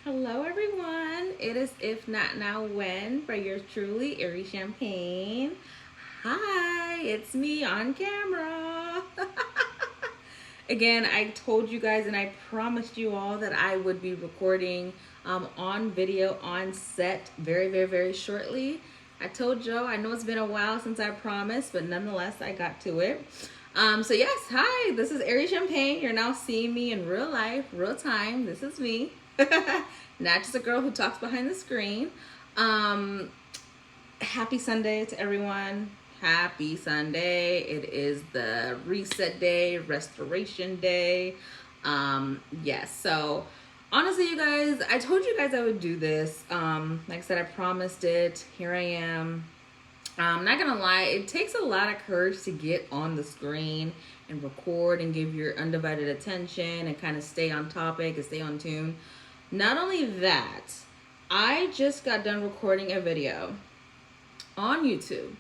Hello everyone, it is If Not Now When by yours truly, Ary Champagne. Hi, it's me on camera. Again, I told you guys and I promised you all that I would be recording on video, on set very shortly. I told Joe, I know it's been a while since I promised, but nonetheless, I got to it. So yes, hi, this is Ary Champagne. You're now seeing me in real life, real time. This is me. Not just a girl who talks behind the screen. Happy Sunday to everyone. Happy Sunday. It is the reset day, restoration day. Yes, so honestly, you guys, I told you guys I would do this. Like I said, I promised it. Here I am. I'm not gonna lie, it takes a lot of courage to get on the screen and record and give your undivided attention and kind of stay on topic and stay on tune. Not only that, I just got done recording a video on YouTube.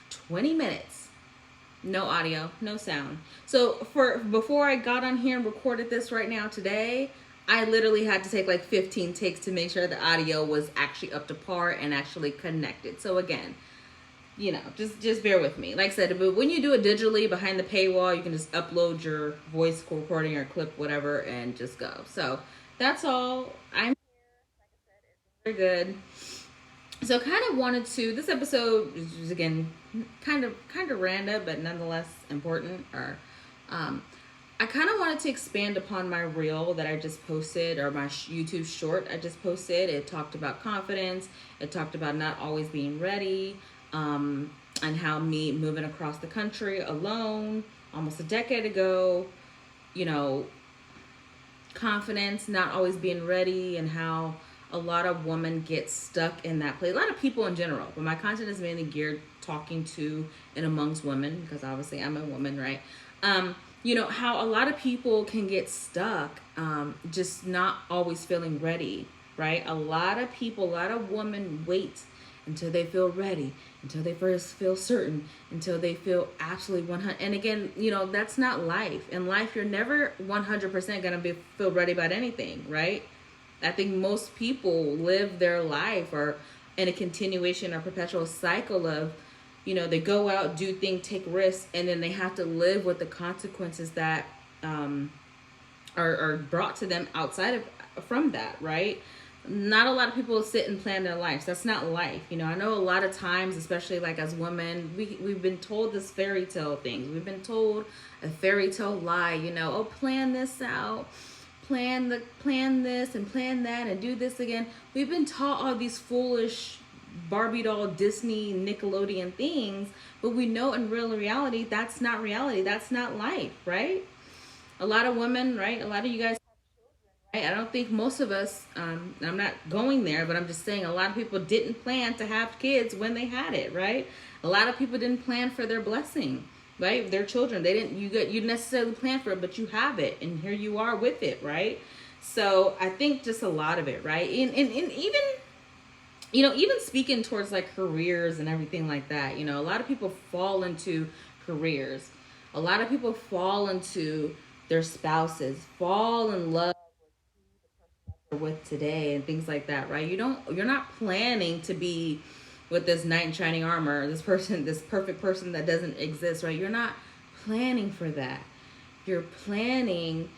20 minutes. No audio, no sound. So before I got on here and recorded this right now today, I literally had to take like 15 takes to make sure the audio was actually up to par and actually connected. So again, you know, just bear with me. Like I said, but when you do it digitally behind the paywall, you can just upload your voice recording or clip, whatever, and just go. So that's all. I'm here. Like I said, it's very good. So kind of wanted to, this episode is again kind of random, but nonetheless important. I kind of wanted to expand upon my reel that I just posted, or my YouTube short I just posted. It talked about confidence. It talked about not always being ready, and how me moving across the country alone almost a decade ago, you know, confidence, not always being ready, and how a lot of women get stuck in that place. A lot of people in general, but my content is mainly geared talking to and amongst women, because obviously I'm a woman, right? You know, how a lot of people can get stuck, just not always feeling ready, right? A lot of women wait until they feel ready, until they first feel certain, until they feel absolutely 100. And again, you know, that's not life. In life, you're never 100% going to feel ready about anything, right? I think most people live their life or in a continuation or perpetual cycle of, you know, they go out, do things, take risks, and then they have to live with the consequences that are brought to them from that, right? Not a lot of people sit and plan their lives. That's not life. You know, I know a lot of times, especially like as women, we've been told this fairy tale things. We've been told a fairy tale lie, you know, oh, plan this out, plan this and plan that and do this again. We've been taught all these foolish Barbie doll, Disney, Nickelodeon things, but we know in real reality, that's not reality. That's not life, right? A lot of women, right? A lot of you guys, right? I don't think most of us, I'm not going there, but I'm just saying a lot of people didn't plan to have kids when they had it, right? A lot of people didn't plan for their blessing, right? Their children, you necessarily plan for it, but you have it, and here you are with it, right? So I think just a lot of it, right? And even, you know, even speaking towards like careers and everything like that, you know, a lot of people fall into careers. A lot of people fall into their spouses, fall in love with today and things like that, right? You're not planning to be with this knight in shining armor, this perfect person that doesn't exist, right? You're not planning for that. You're planning,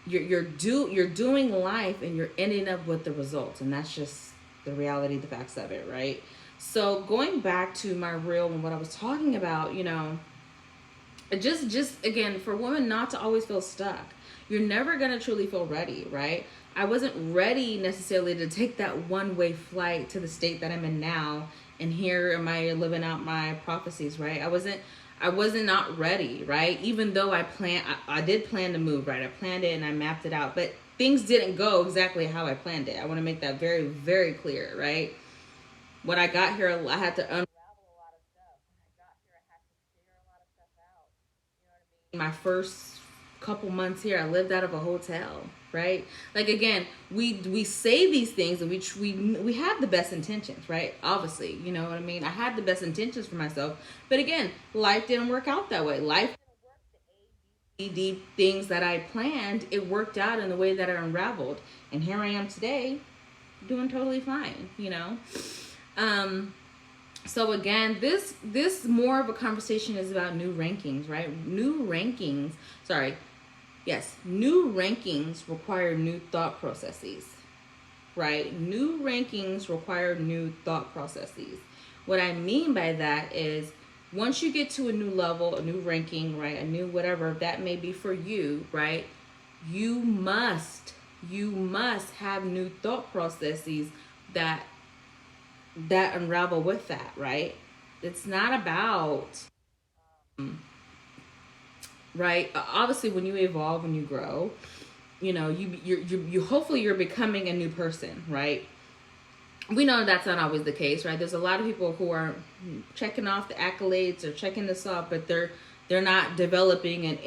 you're doing life, and you're ending up with the results, and that's just the reality, the facts of it, right? So going back to my reel and what I was talking about, you know, just again, for women not to always feel stuck. You're never gonna truly feel ready, right? I wasn't ready necessarily to take that one-way flight to the state that I'm in now, and here am I living out my prophecies, right? I wasn't not ready, right? Even though I did plan to move, right? I planned it and I mapped it out, but things didn't go exactly how I planned it. I want to make that very clear, right? When I got here, I had to unravel a lot of stuff. When I got here, I had to figure a lot of stuff out. You know what I mean? My first couple months here, I lived out of a hotel, right? Like again, we say these things and we have the best intentions, right? Obviously, you know what I mean? I had the best intentions for myself, but again, life didn't work out that way. Life didn't work the A, B, deep things that I planned, it worked out in the way that I unraveled. And here I am today doing totally fine, you know? So again, this more of a conversation is about new rankings, right? New rankings require new thought processes, right? New rankings require new thought processes. What I mean by that is once you get to a new level, a new ranking, right? A new whatever that may be for you, right? You must have new thought processes that unravel with that, right? It's not about, right? Obviously, when you evolve, when you grow, you know, you hopefully you're becoming a new person, right? We know that's not always the case, right? There's a lot of people who are checking off the accolades or checking this off, but they're not developing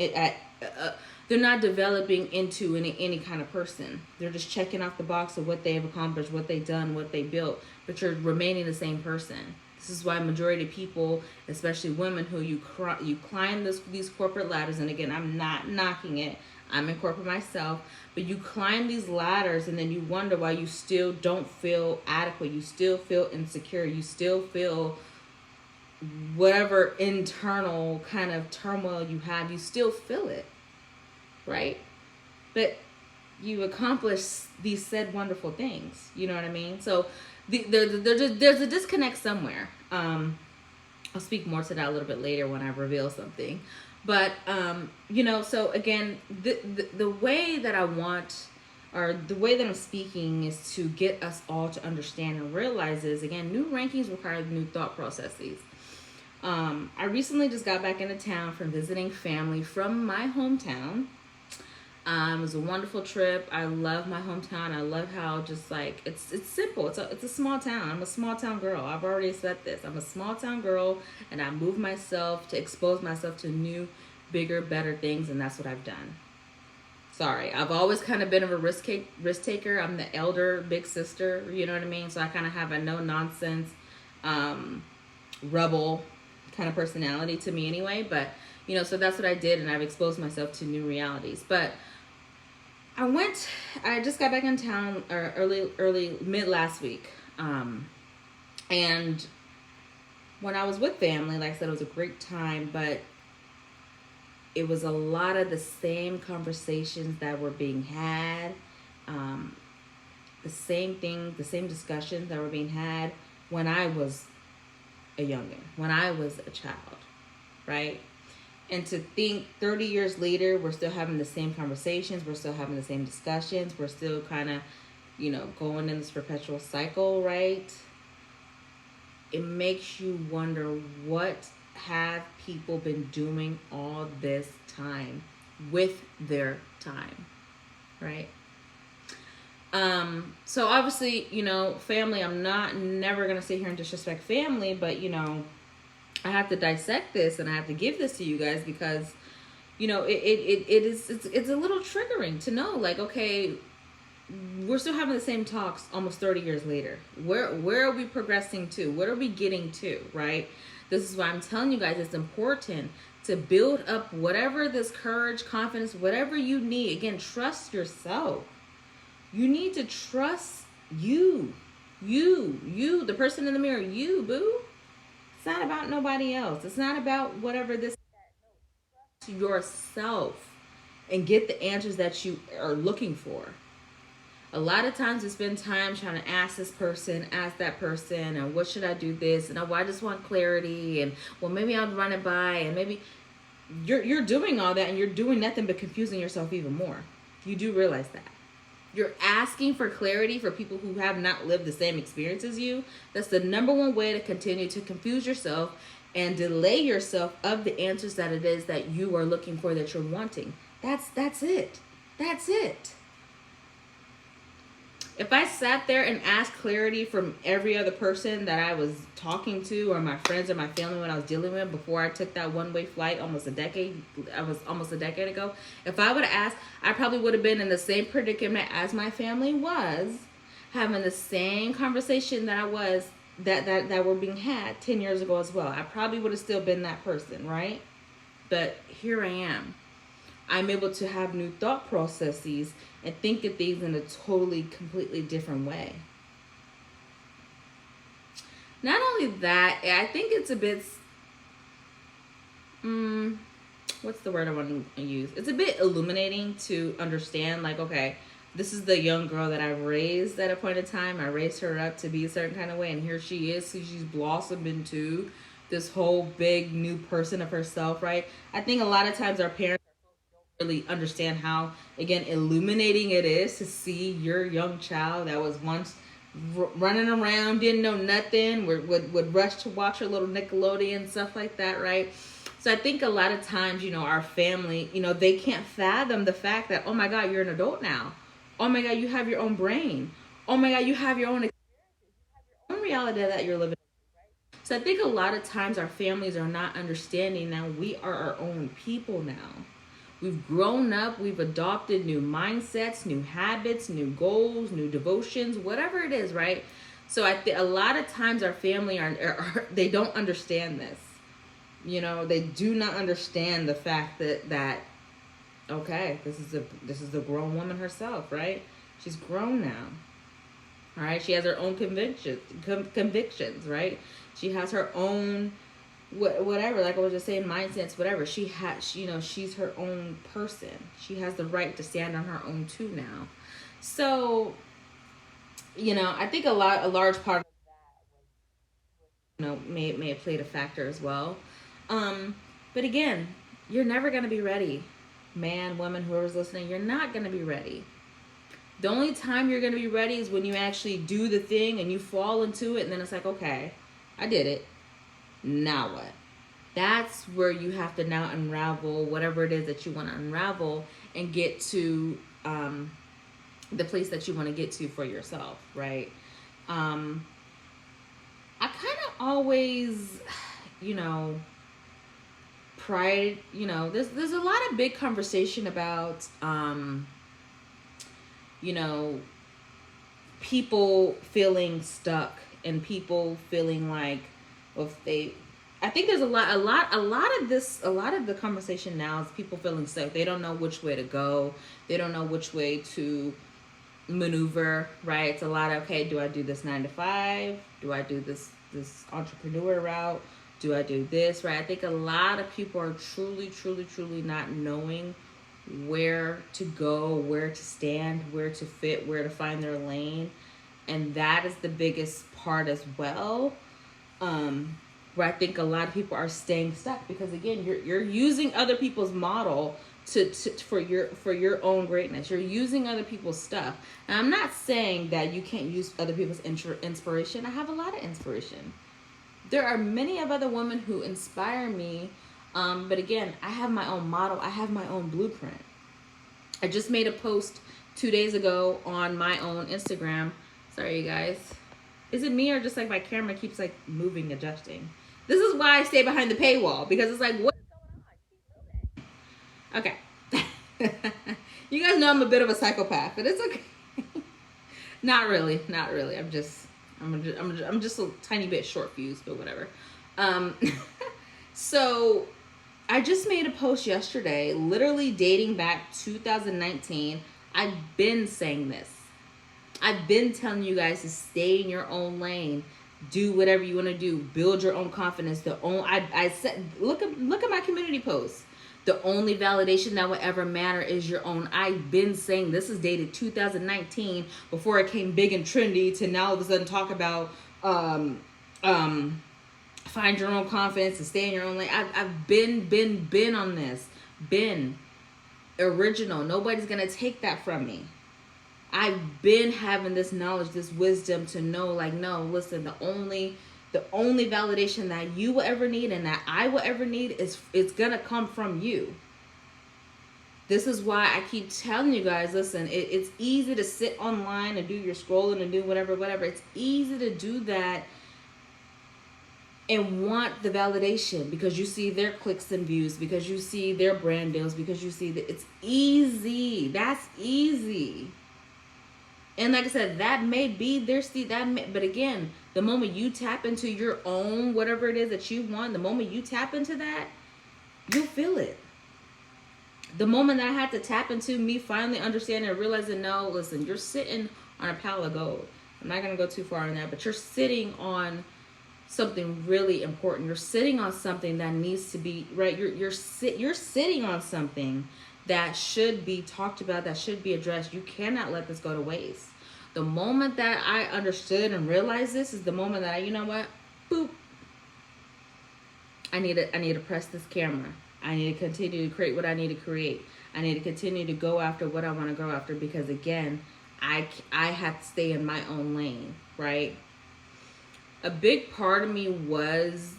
they're not developing into any kind of person. They're just checking off the box of what they have accomplished, what they've done, what they built, but you're remaining the same person. This is why majority of people, especially women, who you climb these corporate ladders, and again, I'm not knocking it. I'm in corporate myself, but you climb these ladders and then you wonder why you still don't feel adequate. You still feel insecure. You still feel whatever internal kind of turmoil you have, you still feel it, right? But you accomplish these said wonderful things. You know what I mean? So there's a disconnect somewhere. I'll speak more to that a little bit later when I reveal something. But, you know, so again, the way that I want, or the way that I'm speaking, is to get us all to understand and realize is, again, new rankings require new thought processes. I recently just got back into town from visiting family from my hometown. It was a wonderful trip. I love my hometown. I love how just like it's simple. It's a small town. I'm a small town girl. I've already said this. I'm a small town girl, and I move myself to expose myself to new, bigger, better things, and that's what I've done. Sorry, I've always kind of been of a risk taker. I'm the elder, big sister. You know what I mean? So I kind of have a no nonsense, rebel kind of personality to me anyway. But you know, so that's what I did, and I've exposed myself to new realities. But I just got back in town mid last week. And when I was with family, like I said, it was a great time, but it was a lot of the same conversations that were being had, the same thing, the same discussions that were being had when I was a youngin', when I was a child, right? And to think 30 years later, we're still having the same conversations. We're still having the same discussions. We're still kind of, you know, going in this perpetual cycle, right? It makes you wonder, what have people been doing all this time with their time, right? So obviously, you know, family, I'm never going to sit here and disrespect family, but, you know, I have to dissect this and I have to give this to you guys because, you know, it's a little triggering to know, like, okay, we're still having the same talks almost 30 years later. Where are we progressing to? What are we getting to, right? This is why I'm telling you guys it's important to build up whatever this courage, confidence, whatever you need. Again, trust yourself. You need to trust you, the person in the mirror, you, boo. It's not about nobody else. It's not about whatever this is. Yourself and get the answers that you are looking for. A lot of times we spend time trying to ask this person, ask that person, and what should I do this? And oh, I just want clarity, and well, maybe I'll run it by, and maybe you're doing all that and you're doing nothing but confusing yourself even more. You do realize that. You're asking for clarity for people who have not lived the same experience as you. That's the number one way to continue to confuse yourself and delay yourself of the answers that it is that you are looking for, that you're wanting. That's it. That's it. If I sat there and asked clarity from every other person that I was talking to, or my friends or my family when I was dealing with before I took that one-way flight almost a decade ago, if I would have asked, I probably would have been in the same predicament as my family was, having the same conversation that I was, that were being had 10 years ago as well. I probably would have still been that person, right? But here I am. I'm able to have new thought processes and think of things in a totally, completely different way. Not only that, I think it's a bit, what's the word I want to use? It's a bit illuminating to understand, like, okay, this is the young girl that I raised at a point in time. I raised her up to be a certain kind of way, and here she is. So she's blossomed into this whole big new person of herself, right? I think a lot of times our parents don't really understand how, again, illuminating it is to see your young child that was once running around, didn't know nothing, would rush to watch her little Nickelodeon, stuff like that, right? So I think a lot of times, our family, they can't fathom the fact that, oh my God, you're an adult now. Oh my God, you have your own brain. Oh my God, you have your own reality that you're living. So I think a lot of times our families are not understanding that we are our own people now. We've grown up, we've adopted new mindsets, new habits, new goals, new devotions, whatever it is, right? So a lot of times our family they don't understand this. They do not understand the fact that okay, this is a grown woman herself, right? She's grown now. All right, she has her own convictions, right? She has her own whatever, like I was just saying, mindsets, whatever. She's her own person. She has the right to stand on her own too now. So, I think a large part of that, may have played a factor as well. But again, you're never gonna be ready. Man, woman, whoever's listening, you're not gonna be ready. The only time you're gonna be ready is when you actually do the thing and you fall into it, and then it's like, okay, I did it. Now what? That's where you have to now unravel whatever it is that you want to unravel and get to the place that you want to get to for yourself, right? I kind of always, pride, there's a lot of big conversation about, people feeling stuck and people feeling like, I think there's a lot of the conversation now is people feeling stuck. They don't know which way to go. They don't know which way to maneuver, right? It's a lot of, okay, do I do this 9 to 5? Do I do this entrepreneur route? Do I do this, right? I think a lot of people are truly, truly, truly not knowing where to go, where to stand, where to fit, where to find their lane. And that is the biggest part as well. Where I think a lot of people are staying stuck because, again, you're using other people's model for your own greatness. You're using other people's stuff. And I'm not saying that you can't use other people's inspiration. I have a lot of inspiration. There are many of other women who inspire me. But again, I have my own model. I have my own blueprint. I just made a post 2 days ago on my own Instagram. Sorry, you guys. Is it me or just like my camera keeps like moving, adjusting? This is why I stay behind the paywall, because it's like, what's going on? Okay. You guys know I'm a bit of a psychopath, but it's okay. Not really. I'm just a tiny bit short fused, but whatever. So I just made a post yesterday, literally dating back 2019. I've been saying this. I've been telling you guys to stay in your own lane. Do whatever you want to do. Build your own confidence. I said, look at my community posts. The only validation that will ever matter is your own. I've been saying this is dated 2019 before it came big and trendy to now all of a sudden talk about find your own confidence and stay in your own lane. I've been on this. Been original. Nobody's gonna take that from me. I've been having this knowledge, this wisdom to know, like, no, listen, the only validation that you will ever need and that I will ever need it's gonna come from you. This is why I keep telling you guys, listen, it's easy to sit online and do your scrolling and do whatever. It's easy to do that and want the validation because you see their clicks and views, because you see their brand deals, because you see that it's easy. That's easy. And like I said, that may be their seed. But again, the moment you tap into your own, whatever it is that you want, the moment you tap into that, you'll feel it. The moment that I had to tap into me finally understanding and realizing, no, listen, you're sitting on a pile of gold. I'm not going to go too far on that, but you're sitting on something really important. You're sitting on something that needs to be right. You're sitting on something that should be talked about, that should be addressed. You cannot let this go to waste. The moment that I understood and realized this is the moment that I, you know what, boop, I need to press this camera. I need to continue to create what I need to create. I need to continue to go after what I want to go after, because again, I have to stay in my own lane, right? A big part of me was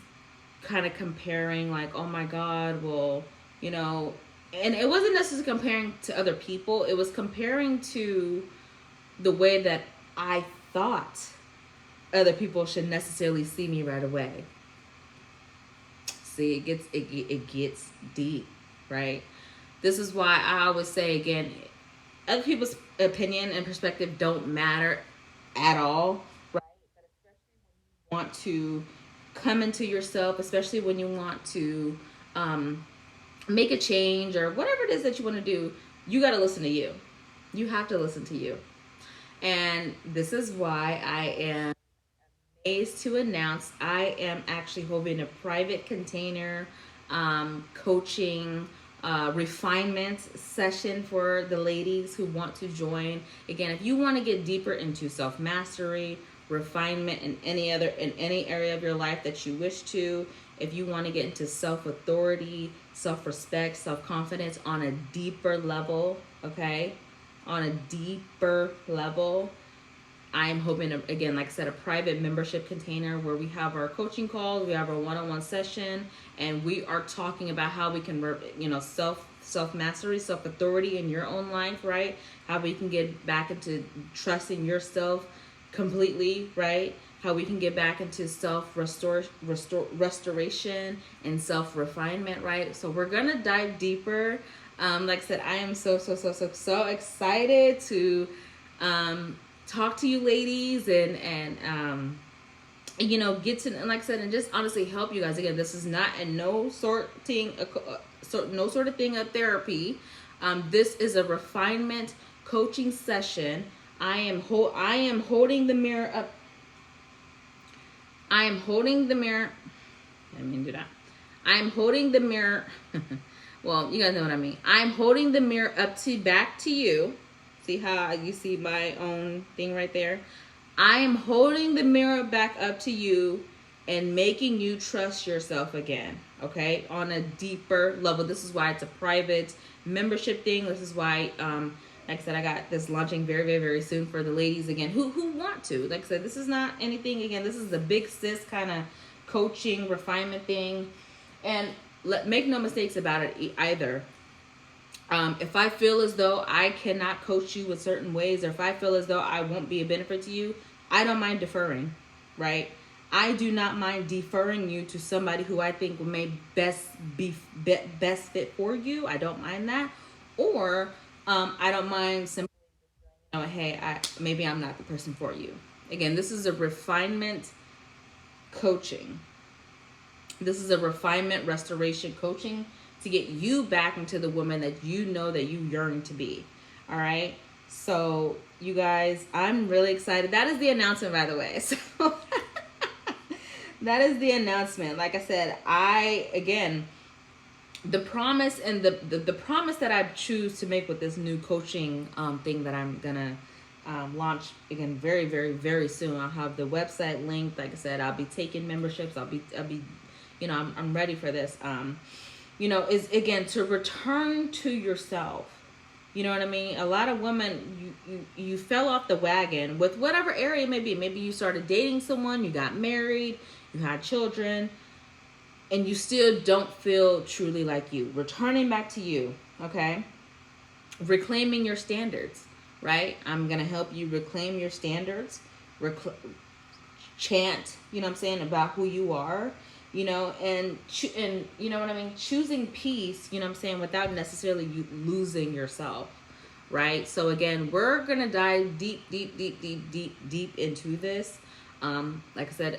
kind of comparing, like, oh my God, well, you know, and it wasn't necessarily comparing to other people. It was comparing to the way that I thought other people should necessarily see me right away. See, it gets deep, right? This is why I always say, again, other people's opinion and perspective don't matter at all, right? But especially when you want to come into yourself, especially when you want to make a change or whatever it is that you want to do, you got to listen to you. You have to listen to you. And this is why I am amazed to announce I am actually holding a private container coaching refinement session for the ladies who want to join. Again, if you want to get deeper into self-mastery, refinement in any area of your life that you wish to, if you want to get into self-authority, self-respect, self-confidence on a deeper level, okay, on a deeper level, I'm hoping, again, like I said, a private membership container where we have our coaching calls, we have our one-on-one session, and we are talking about how we can, you know, self-mastery, self-authority in your own life, right? How we can get back into trusting yourself completely, right? How we can get back into restoration and self-refinement, right? So we're going to dive deeper. Like I said, I am so excited to talk to you ladies and you know, get to, and like I said, and just honestly help you guys. Again, this is not a no sort of thing of therapy. This is a refinement coaching session. I am holding the mirror up. I am holding the mirror. I mean, do that. I'm holding the mirror. Well, you guys know what I mean. I'm holding the mirror back to you. See how you see my own thing right there? I am holding the mirror back up to you and making you trust yourself again, okay? On a deeper level. This is why it's a private membership thing. This is why, like I said, I got this launching very soon for the ladies, again, who want to. Like I said, this is not anything, again, this is a big sis kind of coaching, refinement thing. And make no mistakes about it either. If I feel as though I cannot coach you with certain ways, or if I feel as though I won't be a benefit to you, I don't mind deferring, right? I do not mind deferring you to somebody who I think may best fit for you. I don't mind that. Or I don't mind simply, you know, hey, maybe I'm not the person for you. Again, this is a refinement coaching. This is a refinement restoration coaching to get you back into the woman that you know that you yearn to be. All right. So you guys, I'm really excited. That is the announcement, by the way. So that is the announcement. Like I said, again, the promise and the promise that I choose to make with this new coaching thing that I'm gonna launch, again, very soon. I'll have the website linked. Like I said, I'll be taking memberships. I'll be you know, I'm ready for this. You know, is again to return to yourself. You know what I mean? A lot of women, you fell off the wagon with whatever area it may be. Maybe you started dating someone, you got married, you had children, and you still don't feel truly like you. Returning back to you, okay? Reclaiming your standards, right? I'm going to help you reclaim your standards, chant, you know what I'm saying, about who you are. You know, and you know what I mean? Choosing peace, you know what I'm saying, without necessarily you losing yourself, right? So again, we're going to dive deep into this. Like I said,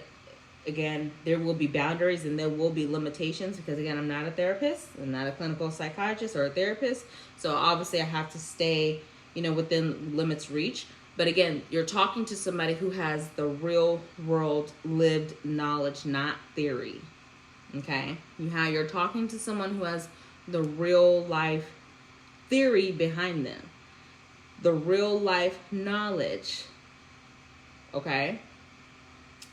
again, there will be boundaries and there will be limitations because, again, I'm not a therapist. I'm not a clinical psychiatrist or a therapist. So obviously I have to stay, within limits reach. But again, you're talking to somebody who has the real world lived knowledge, not theory. Okay? You're talking to someone who has the real life theory behind them, the real life knowledge. Okay?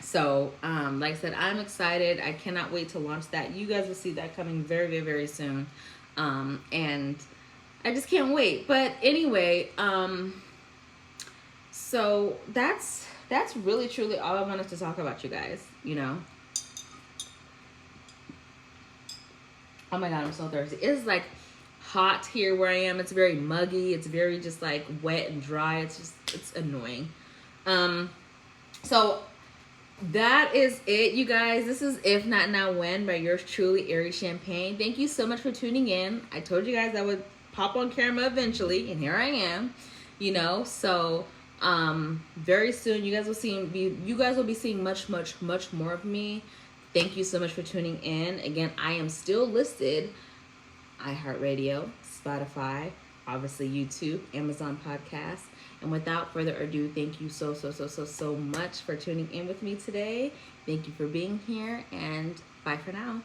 So, like I said, I'm excited. I cannot wait to launch that. You guys will see that coming very, very, very soon. And I just can't wait. But anyway, so that's really, truly all I wanted to talk about, you guys, Oh my God, I'm so thirsty. It's like hot here where I am. It's very muggy. It's very just like wet and dry. It's annoying. So that is it, you guys. This is If Not Now When by yours truly, Ary Champagne. Thank you so much for tuning in. I told you guys I would pop on camera eventually, and here I am. So very soon you guys will be seeing much, much, much more of me. Thank you so much for tuning in. Again, I am still listed iHeartRadio, Spotify, obviously YouTube, Amazon Podcasts. And without further ado, thank you so much for tuning in with me today. Thank you for being here, and bye for now.